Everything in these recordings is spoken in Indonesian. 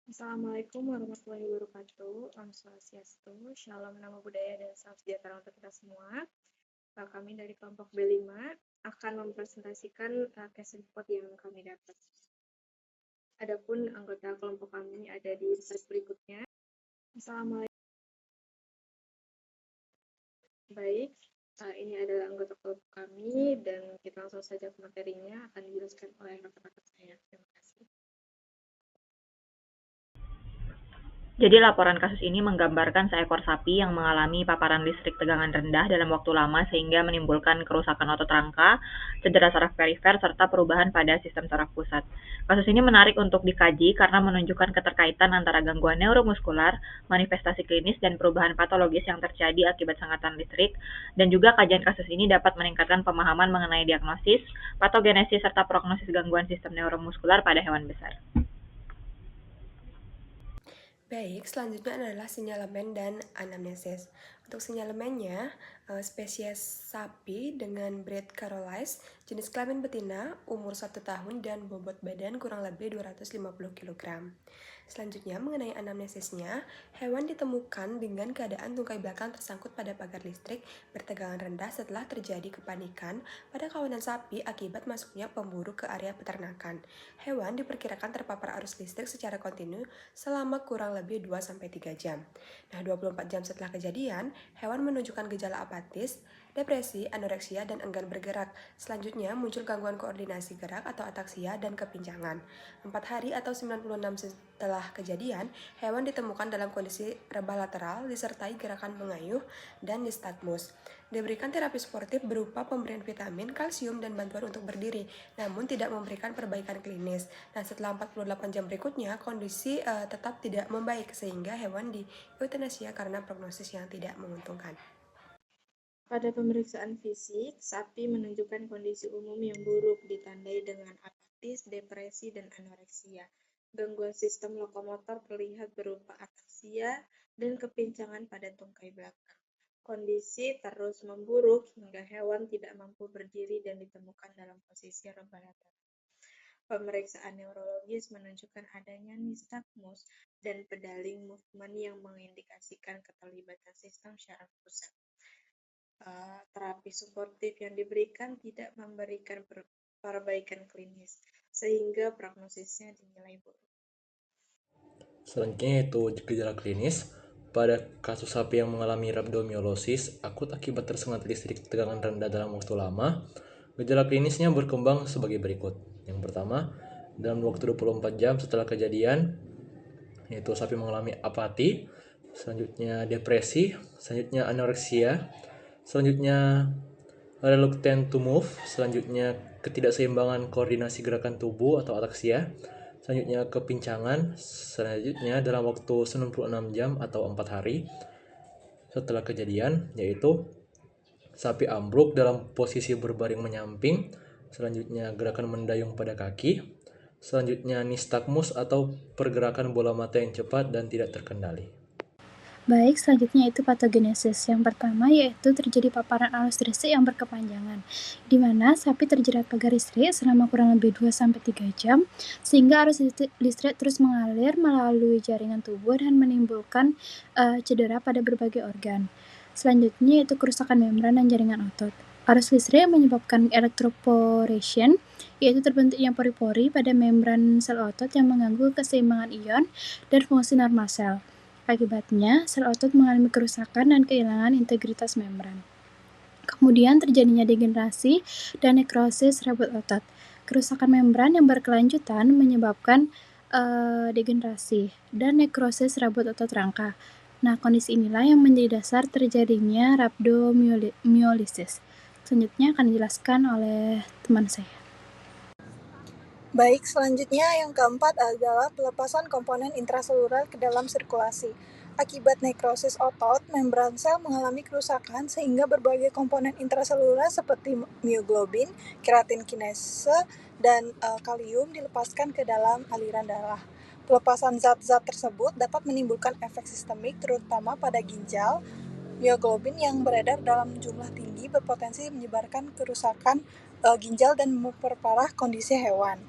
Assalamualaikum warahmatullahi wabarakatuh. Om Swastiastu, Shalom, Namo Buddhaya, dan Salam Sejahtera untuk kita semua. Kami dari kelompok B5 akan mempresentasikan case report yang kami dapat. Adapun anggota kelompok kami ada di slide berikutnya. Assalamualaikum. Baik, ini adalah anggota kelompok kami dan kita langsung saja ke materinya akan dijelaskan oleh rekan-rekan saya. Terima kasih. Jadi laporan kasus ini menggambarkan seekor sapi yang mengalami paparan listrik tegangan rendah dalam waktu lama sehingga menimbulkan kerusakan otot rangka, cedera saraf perifer, serta perubahan pada sistem saraf pusat. Kasus ini menarik untuk dikaji karena menunjukkan keterkaitan antara gangguan neuromuskular, manifestasi klinis, dan perubahan patologis yang terjadi akibat sengatan listrik, dan juga kajian kasus ini dapat meningkatkan pemahaman mengenai diagnosis, patogenesis, serta prognosis gangguan sistem neuromuskular pada hewan besar. Baik, selanjutnya adalah sinyalemen dan anamnesis. Untuk sinyalemennya, spesies sapi dengan breed Charolais, jenis kelamin betina, umur 1 tahun, dan bobot badan kurang lebih 250 kg. Selanjutnya, mengenai anamnesisnya, hewan ditemukan dengan keadaan tungkai belakang tersangkut pada pagar listrik bertegangan rendah setelah terjadi kepanikan pada kawanan sapi akibat masuknya pemburu ke area peternakan. Hewan diperkirakan terpapar arus listrik secara kontinu selama kurang lebih 2-3 jam. Nah, 24 jam setelah kejadian, hewan menunjukkan gejala apatis, depresi, anoreksia, dan enggan bergerak. Selanjutnya muncul gangguan koordinasi gerak atau ataksia dan kepincangan. 4 hari atau 96 setelah kejadian, hewan ditemukan dalam kondisi rebah lateral disertai gerakan mengayuh dan nistagmus. Diberikan terapi sportif berupa pemberian vitamin, kalsium, dan bantuan untuk berdiri, namun tidak memberikan perbaikan klinis. Nah, setelah 48 jam berikutnya, kondisi tetap tidak membaik sehingga hewan dieuthanasia karena prognosis yang tidak menguntungkan. Pada pemeriksaan fisik, sapi menunjukkan kondisi umum yang buruk ditandai dengan apatis, depresi, dan anoreksia. Gangguan sistem lokomotor terlihat berupa ataksia dan kepincangan pada tungkai belakang. Kondisi terus memburuk hingga hewan tidak mampu berdiri dan ditemukan dalam posisi rebah lateral. Pemeriksaan neurologis menunjukkan adanya nistagmus dan pedaling movement yang mengindikasikan keterlibatan sistem syaraf pusat. Terapi suportif yang diberikan tidak memberikan perbaikan klinis, sehingga prognosisnya dinilai buruk. Selanjutnya yaitu gejala klinis. Pada kasus sapi yang mengalami rhabdomyolysis akut akibat tersengat listrik tegangan rendah dalam waktu lama, gejala klinisnya berkembang sebagai berikut. Yang pertama, dalam waktu 24 jam setelah kejadian, yaitu sapi mengalami apati, selanjutnya depresi, selanjutnya anoreksia, selanjutnya reluctant to move, selanjutnya ketidakseimbangan koordinasi gerakan tubuh atau ataksia, selanjutnya kepincangan, selanjutnya dalam waktu 96 jam atau 4 hari setelah kejadian, yaitu sapi ambruk dalam posisi berbaring menyamping, selanjutnya gerakan mendayung pada kaki, selanjutnya nistagmus atau pergerakan bola mata yang cepat dan tidak terkendali. Baik, selanjutnya itu patogenesis. Yang pertama yaitu terjadi paparan arus listrik yang berkepanjangan, di mana sapi terjerat pagar listrik selama kurang lebih 2-3 jam, sehingga arus listrik terus mengalir melalui jaringan tubuh dan menimbulkan cedera pada berbagai organ. Selanjutnya itu kerusakan membran dan jaringan otot. Arus listrik menyebabkan electroporation, yaitu terbentuknya pori-pori pada membran sel otot yang mengganggu keseimbangan ion dan fungsi normal sel. Akibatnya, sel otot mengalami kerusakan dan kehilangan integritas membran. Kemudian terjadinya degenerasi dan nekrosis rabut otot. Kerusakan membran yang berkelanjutan menyebabkan degenerasi dan nekrosis rabut otot rangka. Nah, kondisi inilah yang menjadi dasar terjadinya rhabdomyolysis. Selanjutnya akan dijelaskan oleh teman saya. Baik, selanjutnya yang keempat adalah pelepasan komponen intraseluler ke dalam sirkulasi. Akibat nekrosis otot, membran sel mengalami kerusakan sehingga berbagai komponen intraseluler seperti mioglobin, keratin kinase, dan kalium dilepaskan ke dalam aliran darah. Pelepasan zat-zat tersebut dapat menimbulkan efek sistemik terutama pada ginjal. Mioglobin yang beredar dalam jumlah tinggi berpotensi menyebarkan kerusakan ginjal dan memperparah kondisi hewan.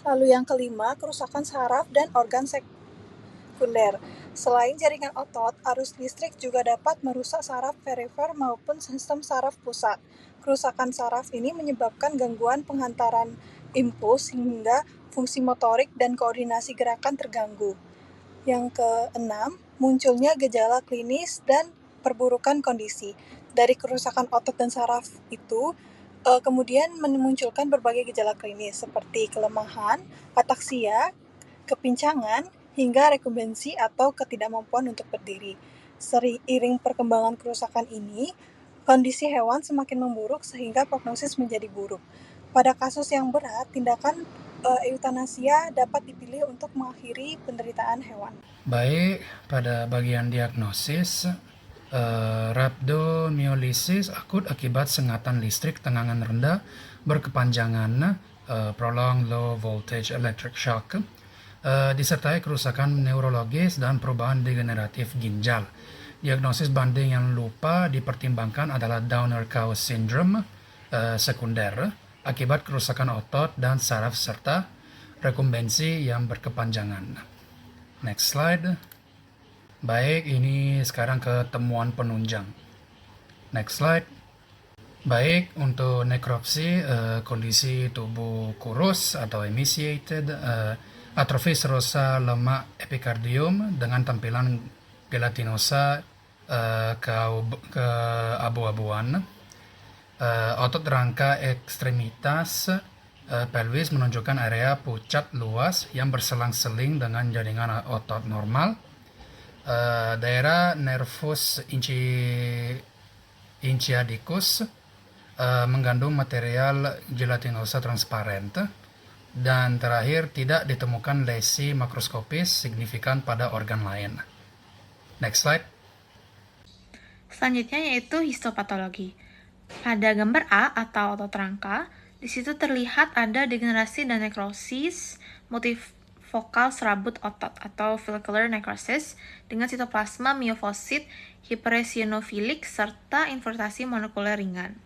Lalu yang kelima, kerusakan saraf dan organ sekunder. Selain jaringan otot, arus listrik juga dapat merusak saraf perifer maupun sistem saraf pusat. Kerusakan saraf ini menyebabkan gangguan penghantaran impuls sehingga fungsi motorik dan koordinasi gerakan terganggu. Yang keenam, munculnya gejala klinis dan perburukan kondisi. Dari kerusakan otot dan saraf itu, kemudian memunculkan berbagai gejala klinis seperti kelemahan, ataksia, kepincangan, hingga rekumbensi atau ketidakmampuan untuk berdiri. Seiring perkembangan kerusakan ini, kondisi hewan semakin memburuk sehingga prognosis menjadi buruk. Pada kasus yang berat, tindakan eutanasia dapat dipilih untuk mengakhiri penderitaan hewan. Baik, pada bagian diagnosis, rhabdomyolysis akut akibat sengatan listrik tegangan rendah berkepanjangan, prolonged low voltage electric shock, disertai kerusakan neurologis dan perubahan degeneratif ginjal. Diagnosis banding yang lupa dipertimbangkan adalah Downer-Kous syndrome sekunder akibat kerusakan otot dan saraf serta rekumbensi yang berkepanjangan. Next slide. Baik, ini sekarang ke temuan penunjang. Next slide. Baik, untuk nekropsi, kondisi tubuh kurus atau emaciated, atrofi serosa lemak epikardium dengan tampilan gelatinosa keabu-abuan, otot rangka ekstremitas pelvis menunjukkan area pucat luas yang berselang-seling dengan jaringan otot normal. Daerah nervus inciadicus mengandung material gelatinosa transparent. Dan terakhir, tidak ditemukan lesi makroskopis signifikan pada organ lain. Next slide. Selanjutnya yaitu histopatologi. Pada gambar A atau otot rangka, di situ terlihat ada degenerasi dan nekrosis multifokal serabut otot atau follicular necrosis dengan sitoplasma miofosit hipereosinofilik serta infiltrasi molekuler ringan.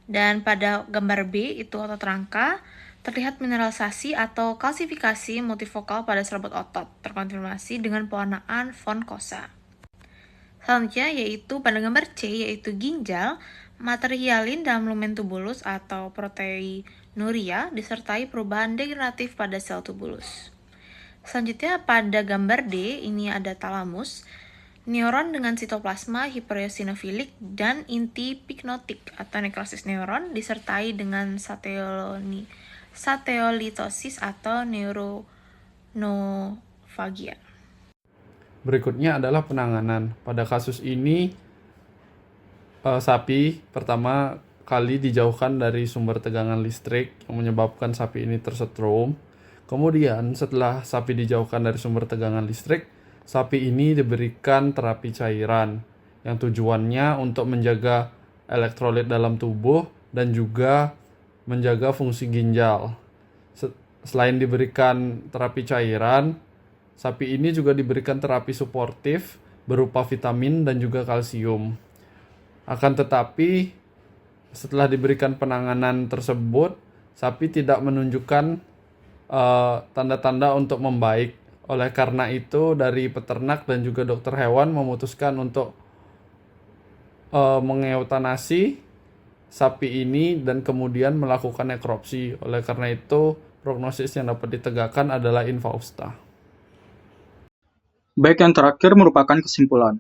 Dan pada gambar B itu otot rangka, terlihat mineralisasi atau kalsifikasi multifokal pada serabut otot, terkonfirmasi dengan pewarnaan von Kosa. Selanjutnya yaitu pada gambar C, yaitu ginjal, materi hialin dalam lumen tubulus atau proteinuria disertai perubahan degeneratif pada sel tubulus. Selanjutnya pada gambar D, ini ada talamus, neuron dengan sitoplasma hipereosinofilik dan inti piknotik atau nekrosis neuron disertai dengan satelitosis atau neuronofagia. Berikutnya adalah penanganan. Pada kasus ini, sapi pertama kali dijauhkan dari sumber tegangan listrik yang menyebabkan sapi ini tersetrum. Kemudian setelah sapi dijauhkan dari sumber tegangan listrik, sapi ini diberikan terapi cairan yang tujuannya untuk menjaga elektrolit dalam tubuh dan juga menjaga fungsi ginjal. Selain diberikan terapi cairan, sapi ini juga diberikan terapi suportif berupa vitamin dan juga kalsium. Akan tetapi, setelah diberikan penanganan tersebut, sapi tidak menunjukkan tanda-tanda untuk membaik. Oleh karena itu, dari peternak dan juga dokter hewan memutuskan untuk mengeutanasi sapi ini dan kemudian melakukan nekropsi. Oleh karena itu, prognosis yang dapat ditegakkan adalah infausta. Baik, yang terakhir merupakan kesimpulan.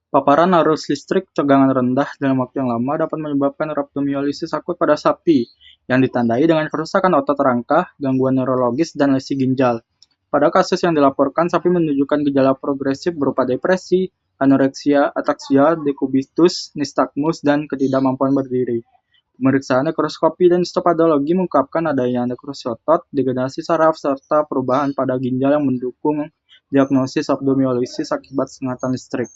Paparan arus listrik tegangan rendah dalam waktu yang lama dapat menyebabkan rhabdomyolysis akut pada sapi yang ditandai dengan kerusakan otot rangka, gangguan neurologis, dan lesi ginjal. Pada kasus yang dilaporkan, sapi menunjukkan gejala progresif berupa depresi, anoreksia, ataksia, dekubitus, nistagmus, dan ketidakmampuan berdiri. Pemeriksaan nekroskopi dan histopatologi mengungkapkan adanya nekrosi otot, degenerasi saraf, serta perubahan pada ginjal yang mendukung diagnosis rhabdomyolysis akibat sengatan listrik.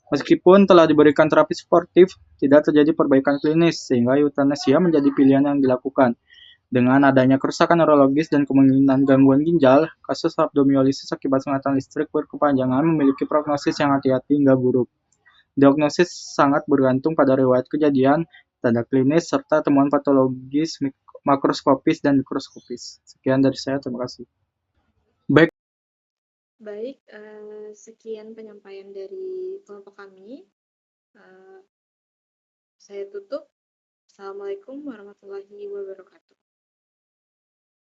Meskipun telah diberikan terapi suportif, tidak terjadi perbaikan klinis, sehingga eutanasia menjadi pilihan yang dilakukan. Dengan adanya kerusakan neurologis dan kemungkinan gangguan ginjal, kasus rhabdomyolysis akibat sengatan listrik berkepanjangan memiliki prognosis yang hati-hati hingga buruk. Diagnosis sangat bergantung pada riwayat kejadian, tanda klinis, serta temuan patologis makroskopis, dan mikroskopis. Sekian dari saya, terima kasih. Baik, sekian penyampaian dari kelompok kami. Saya tutup. Assalamualaikum warahmatullahi wabarakatuh.